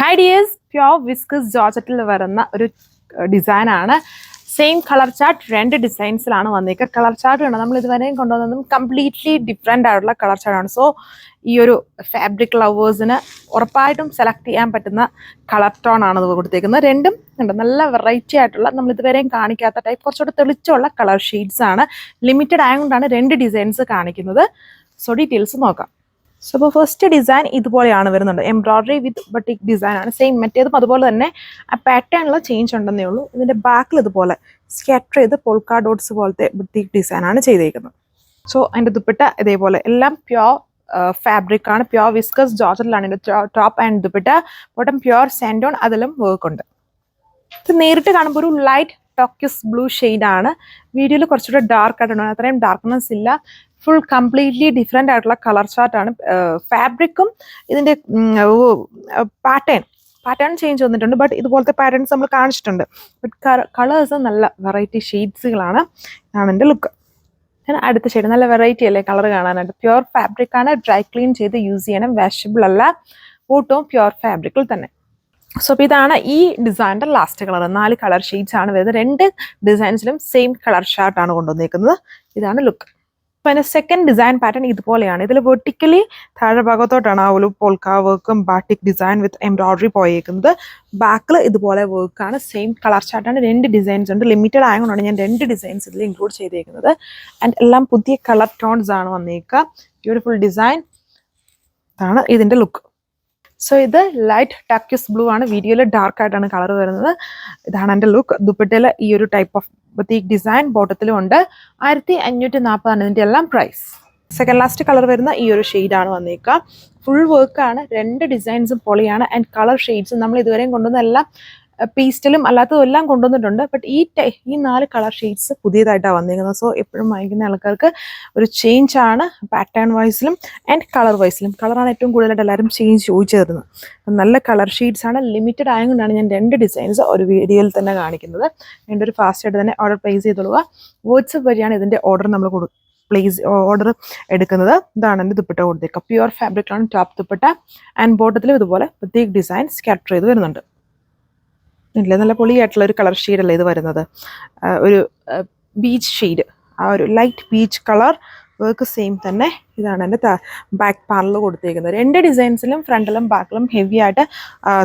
Hi dears, pure viscose georgette വരുന്ന ഒരു design ആണ്. സെയിം കളർ ചാർട്ട് രണ്ട് ഡിസൈൻസിലാണ് വന്നേക്കുക. കളർ ചാർട്ട് കണ്ടോ, നമ്മൾ ഇതുവരെയും കൊണ്ടുവന്നതും കംപ്ലീറ്റ്ലി ഡിഫറെൻ്റ് ആയിട്ടുള്ള കളർ ചാർട്ടാണ്. സോ ഈ ഒരു ഫാബ്രിക് ലവേഴ്സിന് ഉറപ്പായിട്ടും സെലക്ട് ചെയ്യാൻ പറ്റുന്ന കളർ ടോൺ ആണ് ഇത് കൊടുത്തേക്കുന്നത്. രണ്ടും ഉണ്ട് നല്ല വെറൈറ്റി ആയിട്ടുള്ള, നമ്മൾ ഇതുവരെയും കാണിക്കാത്ത ടൈപ്പ് കുറച്ചുകൂടെ തെളിച്ചുള്ള കളർ ഷെയ്ഡ്സ് ആണ്. ലിമിറ്റഡ് ആയതുകൊണ്ടാണ് രണ്ട് ഡിസൈൻസ് കാണിക്കുന്നത്. സോ ഡീറ്റെയിൽസ് നോക്കാം. സോ ഇപ്പോൾ ഫസ്റ്റ് ഡിസൈൻ ഇതുപോലെയാണ് വരുന്നുണ്ട്. എംബ്രോയ്ഡറി വിത്ത് ബട്ടിക് ഡിസൈൻ ആണ്. സെയിം മറ്റേതും അതുപോലെ തന്നെ ആ പാറ്റേണിൽ ചേഞ്ച് ഉണ്ടെന്നേ ഉള്ളൂ. ഇതിൻ്റെ ബാക്കിൽ ഇതുപോലെ സ്കാറ്റർ ചെയ്ത് പോൾക്ക ഡോട്ട്സ് പോലത്തെ ബട്ടിക് ഡിസൈൻ ആണ് ചെയ്തേക്കുന്നത്. സോ അതിൻ്റെ ദുപ്പട്ട ഇതേപോലെ എല്ലാം പ്യോർ ഫാബ്രിക് ആണ്. പ്യോർ വിസ്കസ് ജോർജറ്റിലാണ് ഇതിൻ്റെ top and dupatta. Bottom pure സാൻഡോൺ, അതിലും വർക്ക് ഉണ്ട്. ഇത് നേരിട്ട് കാണുമ്പോൾ ഒരു ലൈറ്റ് ടോക്യൂസ് ബ്ലൂ ഷെയ്ഡാണ്. വീഡിയോയിൽ കുറച്ചുകൂടെ ഡാർക്ക് ആയിട്ടുണ്ട്, അത്രയും ഡാർക്ക്നെസ് ഇല്ല. ഫുൾ കംപ്ലീറ്റ്ലി ഡിഫറെൻ്റ് ആയിട്ടുള്ള കളർ ചാർട്ടാണ്. ഫാബ്രിക്കും ഇതിൻ്റെ പാറ്റേൺ ചേഞ്ച് വന്നിട്ടുണ്ട്. ബട്ട് ഇതുപോലത്തെ പാറ്റേൺസ് നമ്മൾ കാണിച്ചിട്ടുണ്ട്. ബട്ട് കളേഴ്സ് നല്ല വെറൈറ്റി ഷെയ്ഡ്സുകളാണ്. ഇതാണ് എൻ്റെ ലുക്ക്. അടുത്ത ഷെയ്ഡ് നല്ല വെറൈറ്റി അല്ലേ കളർ കാണാനായിട്ട്. പ്യുവർ ഫാബ്രിക് ആണ്. ഡ്രൈ ക്ലീൻ ചെയ്ത് യൂസ് ചെയ്യണം. വാഷബിൾ അല്ല. ബോട്ടും പ്യുവർ ഫാബ്രിക്കിൽ തന്നെ. സോ അപ്പോൾ ഇതാണ് ഈ ഡിസൈനിൻ്റെ ലാസ്റ്റ് കളർ. 4 കളർ ഷെയ്ഡ്സ് ആണ് വരുന്നത്. രണ്ട് ഡിസൈൻസിലും സെയിം കളർ ചാർട്ടാണ് കൊണ്ടുവന്നേക്കുന്നത്. ഇതാണ് ലുക്ക്. അപ്പോൾ അതിൻ്റെ സെക്കൻഡ് ഡിസൈൻ പാറ്റേൺ ഇതുപോലെയാണ്. ഇതിൽ വെർട്ടിക്കലി താഴെ ഭാഗത്തോട്ടാണ് ആ ഒരു പോൾക്ക വർക്കും ബാട്ടിക് ഡിസൈൻ വിത്ത് എംബ്രോയ്ഡറി പോയേക്കുന്നത്. ബാക്കിൽ ഇതുപോലെ വർക്കാണ്. സെയിം കളർ ചാർട്ടാണ്. രണ്ട് ഡിസൈൻസ് ഉണ്ട്. ലിമിറ്റഡ് ആയതുകൊണ്ടാണ് ഞാൻ രണ്ട് ഡിസൈൻസ് ഇതിൽ ഇൻക്ലൂഡ് ചെയ്തേക്കുന്നത്. ആൻഡ് എല്ലാം പുതിയ കളർ ടോൺസ് ആണ് വന്നേക്കുക. Beautiful design. ഇതാണ് ഇതിൻ്റെ ലുക്ക്. സോ ഇത് ലൈറ്റ് ടക്യൂസ് ബ്ലൂ ആണ്. വീഡിയോയിൽ ഡാർക്ക് ആയിട്ടാണ് കളർ വരുന്നത്. ഇതാണ് എൻ്റെ ലുക്ക്. ദുപ്പട്ടയിൽ ഈ ഒരു ടൈപ്പ് ഓഫ് ബത്തീക് ഡിസൈൻ ബോട്ടത്തിലും ഉണ്ട്. 1540 ഇതിൻ്റെ എല്ലാം പ്രൈസ്. സെക്കൻഡ് ലാസ്റ്റ് കളർ വരുന്ന ഈ ഒരു ഷെയ്ഡാണ് വന്നേക്കുക. ഫുൾ വർക്കാണ്. രണ്ട് ഡിസൈൻസും പൊളിയാണ്. ആൻഡ് കളർ ഷെയ്ഡ്സും നമ്മൾ ഇതുവരെയും കൊണ്ടുവന്ന എല്ലാം പീസ്റ്റലും അല്ലാത്തതും എല്ലാം കൊണ്ടുവന്നിട്ടുണ്ട്. ബട്ട് ഈ 4 കളർ ഷെയ്ഡ്സ് പുതിയതായിട്ടാണ് വന്നിരിക്കുന്നത്. സോ എപ്പോഴും വാങ്ങിക്കുന്ന ആൾക്കാർക്ക് ഒരു ചേഞ്ച് ആണ് പാറ്റേൺ വൈസിലും ആൻഡ് കളർ വൈസിലും. കളറാണ് ഏറ്റവും കൂടുതലായിട്ട് എല്ലാവരും ചേഞ്ച് ചോദിച്ചു തരുന്നത്. നല്ല കളർ ഷെയ്ഡ്സ് ആണ്. ലിമിറ്റഡ് ആയതുകൊണ്ടാണ് ഞാൻ രണ്ട് ഡിസൈൻസ് ഒരു വീഡിയോയിൽ തന്നെ കാണിക്കുന്നത്. എൻ്റെ ഒരു ഫാസ്റ്റ് ആയിട്ട് തന്നെ ഓർഡർ പ്ലേസ് ചെയ്തോളുക. വാട്സ്ആപ്പ് വഴിയാണ് ഇതിൻ്റെ ഓർഡർ നമ്മൾ ഓർഡർ എടുക്കുന്നത്. ഇതാണ് എൻ്റെ ദുപ്പട്ട കൊടുത്തേക്കുക. പ്യുവർ ഫാബ്രിക്കാണ് ടോപ്പ് ദുപ്പട്ട. ആൻഡ് ബോട്ടത്തിലും ഇതുപോലെ പ്രത്യേക ഡിസൈൻ സ്കാറ്റർ ചെയ്ത് വരുന്നുണ്ട്. ഇല്ല, നല്ല പൊളിയായിട്ടുള്ള ഒരു കളർ ഷെയ്ഡല്ലേ ഇത് വരുന്നത്. ഒരു ബീച്ച് ഷെയ്ഡ്, ആ ഒരു light beach colour work same തന്നെ. ഇതാണ് എൻ്റെ ബാക്ക് പാനൽ കൊടുത്തേക്കുന്നത്. രണ്ട് ഡിസൈൻസിലും ഫ്രണ്ടിലും ബാക്കിലും ഹെവി ആയിട്ട്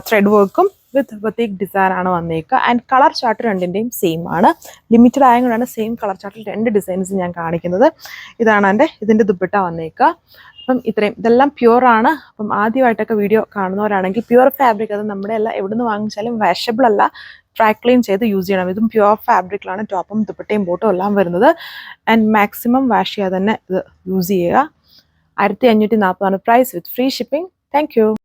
ത്രെഡ് വർക്കും വിത്ത് ബത്തീക് ഡിസൈൻ ആണ് വന്നേക്കുക. ആൻഡ് കളർ ചാർട്ട് രണ്ടിൻ്റെയും സെയിം ആണ്. ലിമിറ്റഡ് ആയതുകൊണ്ടാണ് സെയിം കളർ ചാർട്ടിൽ രണ്ട് ഡിസൈൻസ് ഞാൻ കാണിക്കുന്നത്. ഇതാണ് ഇതിൻ്റെ ദുപ്പട്ട വന്നേക്കുക. അപ്പം ഇതെല്ലാം പ്യുവർ ആണ്. അപ്പം ആദ്യമായിട്ടൊക്കെ വീഡിയോ കാണുന്നവരാണെങ്കിൽ പ്യുവർ ഫാബ്രിക്, അത് നമ്മുടെ എല്ലാം എവിടെ നിന്ന് വാങ്ങിച്ചാലും വാഷബിൾ അല്ല, ഡ്രൈ ക്ലീൻ ചെയ്ത് യൂസ് ചെയ്യണം. ഇതും പ്യുവർ ഫാബ്രിക്കിലാണ് ടോപ്പും ദുപ്പട്ടയും ബോട്ടും എല്ലാം വരുന്നത്. ആൻഡ് മാക്സിമം വാഷ് ചെയ്യാതെ തന്നെ ഇത് യൂസ് ചെയ്യുക. 1540 price with free shipping. Thank U.